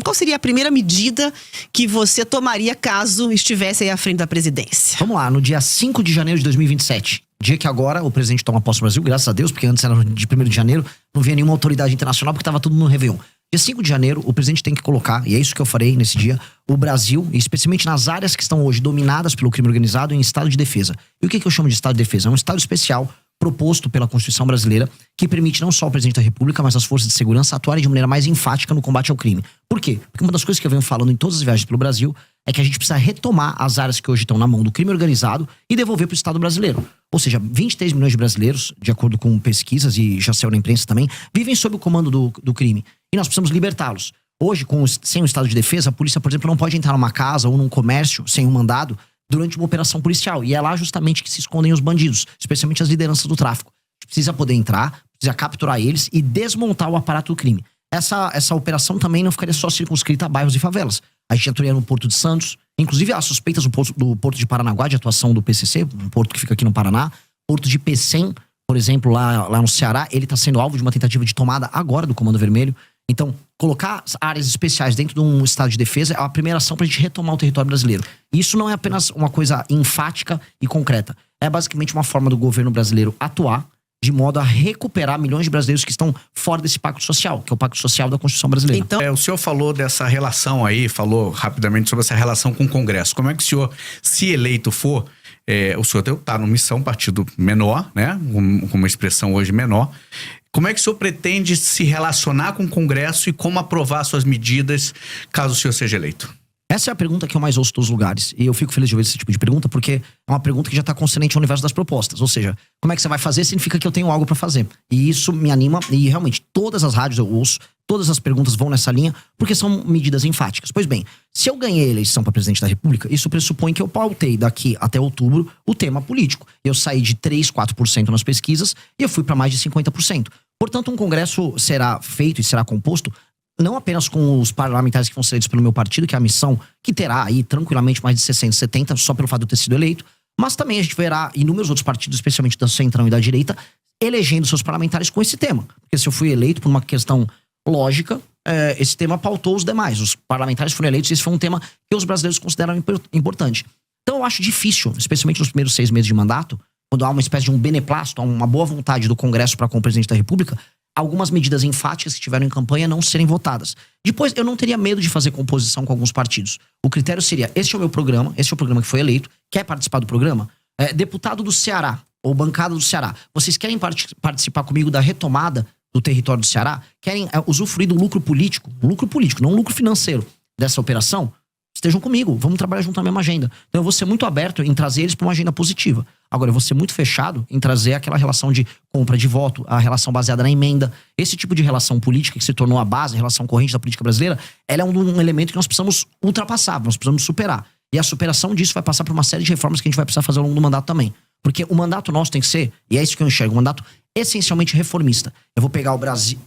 Qual seria a primeira medida que você tomaria caso estivesse aí à frente da presidência? Vamos lá, no dia 5 de janeiro de 2027. Dia que agora o presidente toma posse no Brasil, graças a Deus, porque antes era de 1º de janeiro, não havia nenhuma autoridade internacional porque estava tudo no Réveillon. Dia 5 de janeiro, o presidente tem que colocar, e é isso que eu farei nesse dia, o Brasil, especialmente nas áreas que estão hoje dominadas pelo crime organizado, em estado de defesa. E o que eu chamo de estado de defesa? É um estado especial proposto pela Constituição brasileira que permite não só ao presidente da República, mas as forças de segurança atuarem de maneira mais enfática no combate ao crime. Por quê? Porque uma das coisas que eu venho falando em todas as viagens pelo Brasil é que a gente precisa retomar as áreas que hoje estão na mão do crime organizado e devolver para o Estado brasileiro. Ou seja, 23 milhões de brasileiros, de acordo com pesquisas e já saiu na imprensa também, vivem sob o comando do crime. E nós precisamos libertá-los. Hoje, sem o estado de defesa, a polícia, por exemplo, não pode entrar numa casa ou num comércio sem um mandado durante uma operação policial. E é lá justamente que se escondem os bandidos, especialmente as lideranças do tráfico. A gente precisa poder entrar, precisa capturar eles e desmontar o aparato do crime. Essa operação também não ficaria só circunscrita a bairros e favelas. A gente atuaria no Porto de Santos, inclusive há suspeitas do Porto de Paranaguá de atuação do PCC, um porto que fica aqui no Paraná. Porto de Pecém, por exemplo, lá no Ceará, ele está sendo alvo de uma tentativa de tomada agora do Comando Vermelho. Então, colocar áreas especiais dentro de um estado de defesa é a primeira ação para a gente retomar o território brasileiro. E isso não é apenas uma coisa enfática e concreta. É basicamente uma forma do governo brasileiro atuar de modo a recuperar milhões de brasileiros que estão fora desse pacto social, que é o pacto social da Constituição brasileira. Então, o senhor falou dessa relação aí, falou rapidamente sobre essa relação com o Congresso. Como é que o senhor, se eleito for, o senhor está no Missão, partido menor, né? Com uma expressão hoje menor. Como é que o senhor pretende se relacionar com o Congresso e como aprovar suas medidas caso o senhor seja eleito? Essa é a pergunta que eu mais ouço em todos os lugares. E eu fico feliz de ouvir esse tipo de pergunta, porque é uma pergunta que já está consonante ao universo das propostas. Ou seja, como é que você vai fazer significa que eu tenho algo para fazer. E isso me anima. E realmente, todas as rádios eu ouço, todas as perguntas vão nessa linha, porque são medidas enfáticas. Pois bem, se eu ganhei a eleição para presidente da República, isso pressupõe que eu pautei daqui até outubro o tema político. Eu saí de 3, 4% nas pesquisas e eu fui para mais de 50%. Portanto, um congresso será feito e será composto não apenas com os parlamentares que vão ser eleitos pelo meu partido, que é a missão, que terá aí tranquilamente mais de 60, 70, só pelo fato de eu ter sido eleito, mas também a gente verá inúmeros outros partidos, especialmente da centrão e da direita, elegendo seus parlamentares com esse tema. Porque se eu fui eleito por uma questão lógica, esse tema pautou os demais. Os parlamentares foram eleitos e esse foi um tema que os brasileiros consideram importante. Então eu acho difícil, especialmente nos primeiros 6 meses de mandato, quando há uma espécie de um beneplácito, há uma boa vontade do Congresso para com o presidente da República, algumas medidas enfáticas que estiveram em campanha não serem votadas. Depois, eu não teria medo de fazer composição com alguns partidos. O critério seria, este é o meu programa, este é o programa que foi eleito, quer participar do programa? Deputado do Ceará, ou bancada do Ceará, vocês querem participar comigo da retomada do território do Ceará? Querem usufruir do lucro político, não lucro financeiro dessa operação? Estejam comigo, vamos trabalhar junto na mesma agenda. Então eu vou ser muito aberto em trazer eles para uma agenda positiva. Agora, eu vou ser muito fechado em trazer aquela relação de compra de voto, a relação baseada na emenda. Esse tipo de relação política que se tornou a base, a relação corrente da política brasileira, ela é um elemento que nós precisamos ultrapassar, nós precisamos superar. E a superação disso vai passar por uma série de reformas que a gente vai precisar fazer ao longo do mandato também. Porque o mandato nosso tem que ser, e é isso que eu enxergo, um mandato essencialmente reformista. Eu vou pegar o Brasil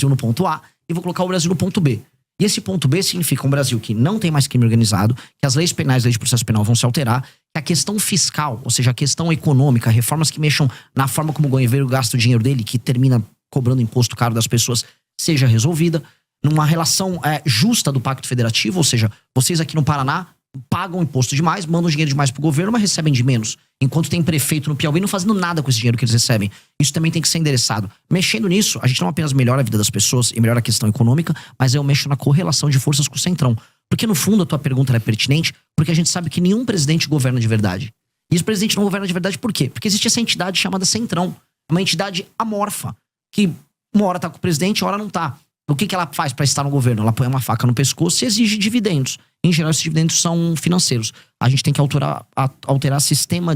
no ponto A e vou colocar o Brasil no ponto B. E esse ponto B significa um Brasil que não tem mais crime organizado, que as leis penais, leis de processo penal vão se alterar, que a questão fiscal, ou seja, a questão econômica, reformas que mexam na forma como o governo gasta o dinheiro dele, que termina cobrando imposto caro das pessoas, seja resolvida, numa relação justa do Pacto Federativo, ou seja, vocês aqui no Paraná pagam imposto demais, mandam dinheiro demais pro governo, mas recebem de menos. Enquanto tem prefeito no Piauí não fazendo nada com esse dinheiro que eles recebem. Isso também tem que ser endereçado. Mexendo nisso, a gente não apenas melhora a vida das pessoas e melhora a questão econômica, mas eu mexo na correlação de forças com o Centrão. Porque no fundo a tua pergunta é pertinente, porque a gente sabe que nenhum presidente governa de verdade. E esse presidente não governa de verdade por quê? Porque existe essa entidade chamada Centrão. Uma entidade amorfa, que uma hora tá com o presidente, uma hora não tá. O que ela faz para estar no governo? Ela põe uma faca no pescoço e exige dividendos. Em geral, esses dividendos são financeiros. A gente tem que alterar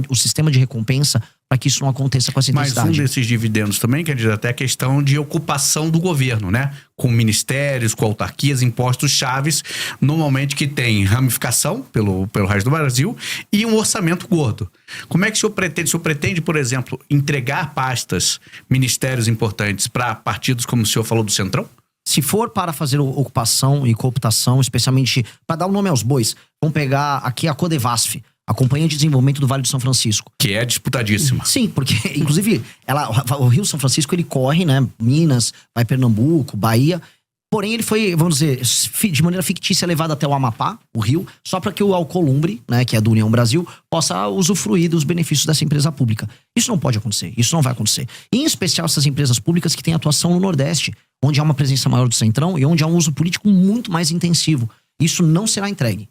o sistema de recompensa para que isso não aconteça com essa intensidade. Mas um desses dividendos também, quer dizer, até a questão de ocupação do governo, né? Com ministérios, com autarquias, impostos chaves, normalmente que tem ramificação pelo resto do Brasil e um orçamento gordo. Como é que o senhor pretende? O senhor pretende, por exemplo, entregar pastas, ministérios importantes para partidos como o senhor falou do Centrão? Se for para fazer ocupação e cooptação, especialmente para dar o nome aos bois, vamos pegar aqui a Codevasf, a Companhia de Desenvolvimento do Vale do São Francisco. Que é disputadíssima. Sim, porque, inclusive, o Rio São Francisco, ele corre, né? Minas, vai Pernambuco, Bahia. Porém, ele foi, vamos dizer, de maneira fictícia levado até o Amapá, o Rio, só para que o Alcolumbre, né, que é do União Brasil, possa usufruir dos benefícios dessa empresa pública. Isso não pode acontecer, isso não vai acontecer. E, em especial essas empresas públicas que têm atuação no Nordeste, onde há uma presença maior do Centrão e onde há um uso político muito mais intensivo. Isso não será entregue.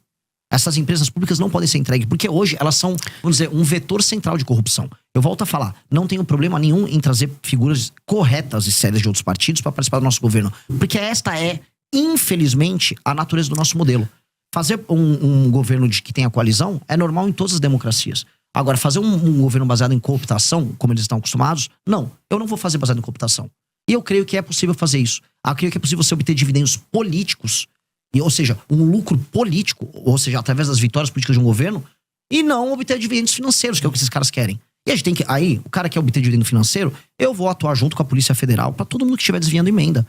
Essas empresas públicas não podem ser entregues, porque hoje elas são, vamos dizer, um vetor central de corrupção. Eu volto a falar, não tenho problema nenhum em trazer figuras corretas e sérias de outros partidos para participar do nosso governo. Porque esta é, infelizmente, a natureza do nosso modelo. Fazer um governo que tenha coalizão é normal em todas as democracias. Agora, fazer um governo baseado em cooptação, como eles estão acostumados, não. Eu não vou fazer baseado em cooptação. E eu creio que é possível fazer isso. Eu creio que é possível você obter dividendos políticos, ou seja, um lucro político, ou seja, através das vitórias políticas de um governo, e não obter dividendos financeiros, que é o que esses caras querem. E a gente tem que, aí, o cara quer obter dividendo financeiro, eu vou atuar junto com a Polícia Federal para todo mundo que estiver desviando emenda.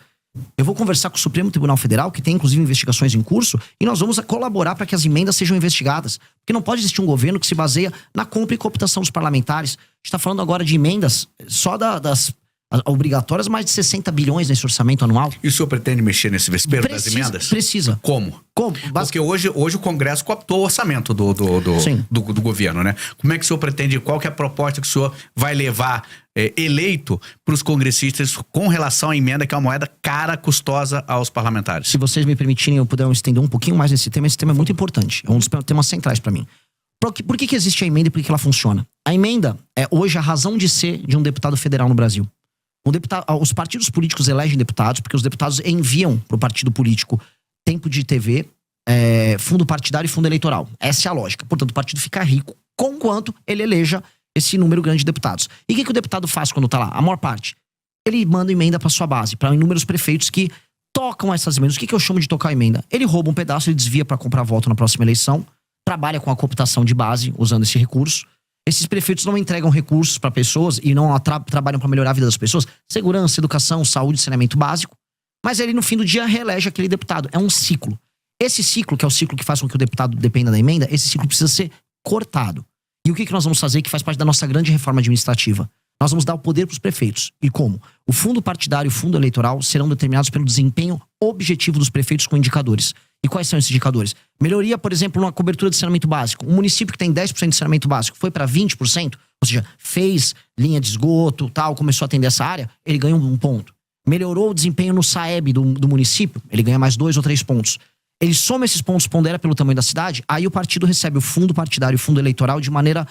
Eu vou conversar com o Supremo Tribunal Federal, que tem inclusive investigações em curso, e nós vamos colaborar para que as emendas sejam investigadas. Porque não pode existir um governo que se baseia na compra e cooptação dos parlamentares. A gente está falando agora de emendas só das obrigatórias, mais de 60 bilhões nesse orçamento anual. E o senhor pretende mexer nesse vespeiro das emendas? Precisa. Como? Porque hoje o Congresso cooptou o orçamento do governo, né? Como é que o senhor pretende, qual que é a proposta que o senhor vai levar eleito para os congressistas com relação à emenda, que é uma moeda cara, custosa aos parlamentares? Se vocês me permitirem, eu puder estender um pouquinho mais nesse tema, esse tema é muito importante. É um dos temas centrais para mim. Por que existe a emenda e por que ela funciona? A emenda é hoje a razão de ser de um deputado federal no Brasil. Os partidos políticos elegem deputados porque os deputados enviam para o partido político tempo de TV, fundo partidário e fundo eleitoral. Essa é a lógica. Portanto, o partido fica rico conquanto ele eleja esse número grande de deputados. E o que o deputado faz quando está lá? A maior parte. Ele manda emenda para sua base, para inúmeros prefeitos que tocam essas emendas. O que eu chamo de tocar emenda? Ele rouba um pedaço, ele desvia para comprar voto na próxima eleição, trabalha com a cooptação de base, usando esse recurso. Esses prefeitos não entregam recursos para pessoas e não trabalham para melhorar a vida das pessoas. Segurança, educação, saúde, saneamento básico. Mas ele, no fim do dia, reelege aquele deputado. É um ciclo. Esse ciclo, que é o ciclo que faz com que o deputado dependa da emenda, esse ciclo precisa ser cortado. E o que nós vamos fazer, que faz parte da nossa grande reforma administrativa? Nós vamos dar o poder para os prefeitos. E como? O fundo partidário e o fundo eleitoral serão determinados pelo desempenho objetivo dos prefeitos com indicadores. E quais são esses indicadores? Melhoria, por exemplo, na cobertura de saneamento básico. Um município que tem 10% de saneamento básico foi para 20%, ou seja, fez linha de esgoto, tal, começou a atender essa área, ele ganha um ponto. Melhorou o desempenho no SAEB do município, ele ganha mais 2 ou 3 pontos. Ele soma esses pontos, pondera pelo tamanho da cidade, aí o partido recebe o fundo partidário e o fundo eleitoral de maneira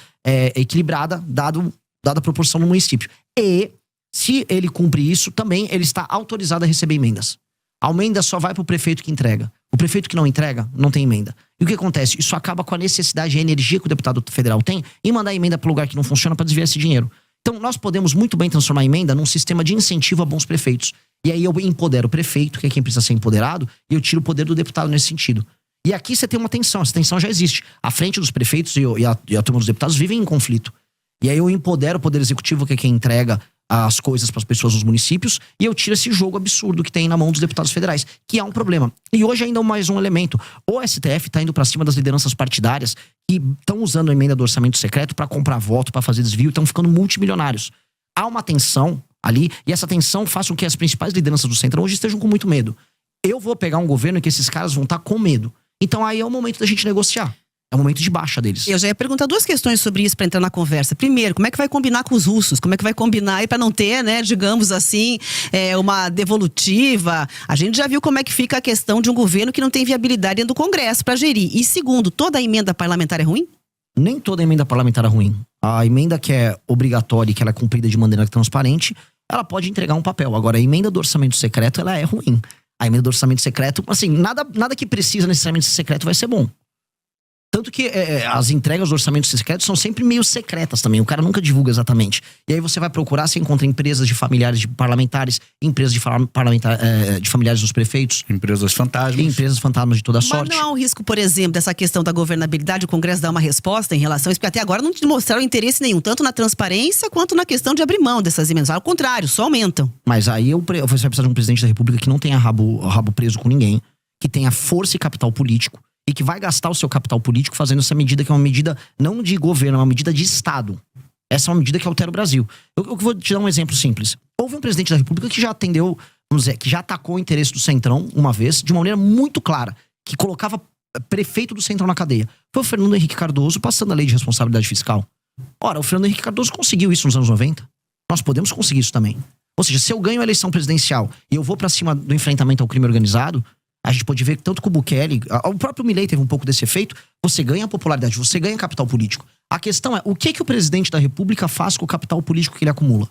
equilibrada, dada a proporção no município. E, se ele cumpre isso, também ele está autorizado a receber emendas. A emenda só vai para o prefeito que entrega. O prefeito que não entrega, não tem emenda. E o que acontece? Isso acaba com a necessidade e a energia que o deputado federal tem em mandar a emenda para o lugar que não funciona para desviar esse dinheiro. Então, nós podemos muito bem transformar a emenda num sistema de incentivo a bons prefeitos. E aí eu empodero o prefeito, que é quem precisa ser empoderado, e eu tiro o poder do deputado nesse sentido. E aqui você tem uma tensão, essa tensão já existe. A frente dos prefeitos e a turma dos deputados vivem em conflito. E aí eu empodero o poder executivo, que é quem entrega as coisas para as pessoas nos municípios, e eu tiro esse jogo absurdo que tem na mão dos deputados federais, que é um problema. E hoje ainda mais um elemento. O STF está indo para cima das lideranças partidárias que estão usando a emenda do orçamento secreto para comprar voto, para fazer desvio, estão ficando multimilionários. Há uma tensão ali, e essa tensão faz com que as principais lideranças do Centrão hoje estejam com muito medo. Eu vou pegar um governo em que esses caras vão estar com medo. Então aí é o momento da gente negociar. É o momento de baixa deles. Eu já ia perguntar 2 questões sobre isso para entrar na conversa. Primeiro, como é que vai combinar com os russos? Como é que vai combinar aí para não ter, né, digamos assim, uma devolutiva? A gente já viu como é que fica a questão de um governo que não tem viabilidade dentro do Congresso para gerir. E segundo, toda a emenda parlamentar é ruim? Nem toda emenda parlamentar é ruim. A emenda que é obrigatória e que ela é cumprida de maneira transparente, ela pode entregar um papel. Agora, a emenda do orçamento secreto, ela é ruim. A emenda do orçamento secreto, assim, nada que precisa necessariamente ser secreto vai ser bom. Tanto que as entregas do orçamento secreto são sempre meio secretas também. O cara nunca divulga exatamente. E aí você vai procurar, você encontra empresas de familiares de parlamentares, empresas de familiares dos prefeitos. Empresas fantasmas. E empresas fantasmas de toda sorte. Mas não há um risco, por exemplo, dessa questão da governabilidade, o Congresso dar uma resposta em relação a isso? Porque até agora não mostraram interesse nenhum, tanto na transparência quanto na questão de abrir mão dessas emendas. Ao contrário, só aumentam. Mas aí você vai precisar de um presidente da República que não tenha rabo preso com ninguém, que tenha força e capital político, e que vai gastar o seu capital político fazendo essa medida, que é uma medida não de governo, é uma medida de Estado. Essa é uma medida que altera o Brasil. Eu vou te dar um exemplo simples. Houve um presidente da República que já atendeu vamos dizer, que já atacou o interesse do Centrão uma vez, de uma maneira muito clara, que colocava prefeito do Centrão na cadeia. Foi o Fernando Henrique Cardoso passando a lei de responsabilidade fiscal. Ora, o Fernando Henrique Cardoso conseguiu isso nos anos 90. Nós podemos conseguir isso também. Ou seja, se eu ganho a eleição presidencial e eu vou pra cima do enfrentamento ao crime organizado, a gente pode ver que tanto com o Bukele, o próprio Milei teve um pouco desse efeito, você ganha popularidade, você ganha capital político. A questão é, o que o presidente da República faz com o capital político que ele acumula?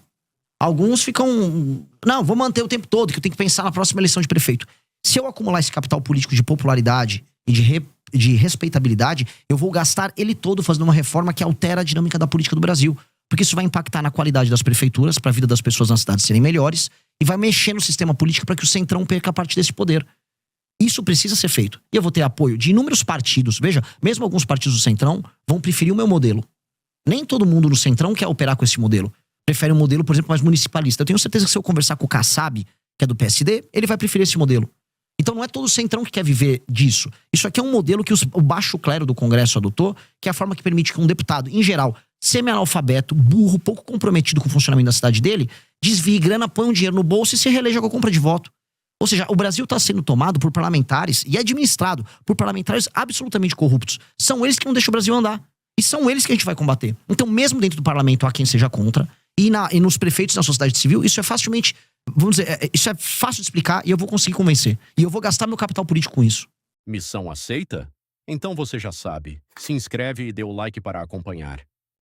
Alguns ficam, não, vou manter o tempo todo, que eu tenho que pensar na próxima eleição de prefeito. Se eu acumular esse capital político de popularidade e de respeitabilidade, eu vou gastar ele todo fazendo uma reforma que altera a dinâmica da política do Brasil. Porque isso vai impactar na qualidade das prefeituras, para a vida das pessoas nas cidades serem melhores, e vai mexer no sistema político para que o Centrão perca parte desse poder. Isso precisa ser feito. E eu vou ter apoio de inúmeros partidos. Veja, mesmo alguns partidos do Centrão vão preferir o meu modelo. Nem todo mundo no Centrão quer operar com esse modelo. Prefere um modelo, por exemplo, mais municipalista. Eu tenho certeza que se eu conversar com o Kassab, que é do PSD, ele vai preferir esse modelo. Então não é todo o Centrão que quer viver disso. Isso aqui é um modelo que o baixo clero do Congresso adotou, que é a forma que permite que um deputado, em geral, semi-analfabeto, burro, pouco comprometido com o funcionamento da cidade dele, desvie grana, põe um dinheiro no bolso e se reeleja com a compra de voto. Ou seja, o Brasil está sendo tomado por parlamentares e administrado por parlamentares absolutamente corruptos. São eles que não deixam o Brasil andar. E são eles que a gente vai combater. Então, mesmo dentro do parlamento, há quem seja contra, e nos prefeitos da sociedade civil, isso é facilmente, vamos dizer, isso é fácil de explicar e eu vou conseguir convencer. E eu vou gastar meu capital político com isso. Missão aceita? Então você já sabe. Se inscreve e dê o like para acompanhar.